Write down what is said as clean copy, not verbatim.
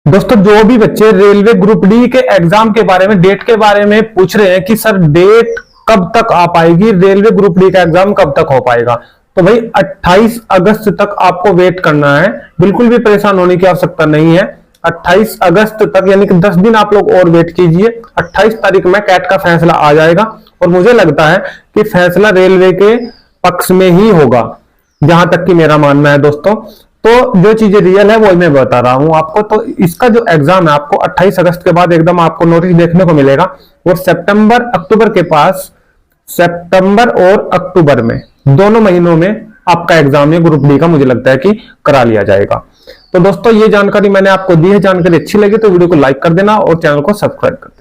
दोस्तों जो भी बच्चे रेलवे ग्रुप डी के एग्जाम के बारे में डेट के बारे में पूछ रहे हैं कि सर डेट कब तक आ पाएगी, रेलवे ग्रुप डी का एग्जाम कब तक हो पाएगा, तो भाई 28 अगस्त तक आपको वेट करना है। बिल्कुल भी परेशान होने की आवश्यकता नहीं है। 28 अगस्त तक यानी कि 10 दिन आप लोग और वेट कीजिए। 28 तारीख में कैट का फैसला आ जाएगा और मुझे लगता है कि फैसला रेलवे के पक्ष में ही होगा, जहां तक कि मेरा मानना है दोस्तों। तो जो चीजें रियल है वो मैं बता रहा हूं आपको। तो इसका जो एग्जाम है आपको 28 अगस्त के बाद एकदम आपको नोटिस देखने को मिलेगा और सितंबर अक्टूबर के पास, सितंबर और अक्टूबर में दोनों महीनों में आपका एग्जाम है ग्रुप डी का, मुझे लगता है कि करा लिया जाएगा। तो दोस्तों ये जानकारी मैंने आपको दी है। जानकारी अच्छी लगी तो वीडियो को लाइक कर देना और चैनल को सब्सक्राइब कर देना।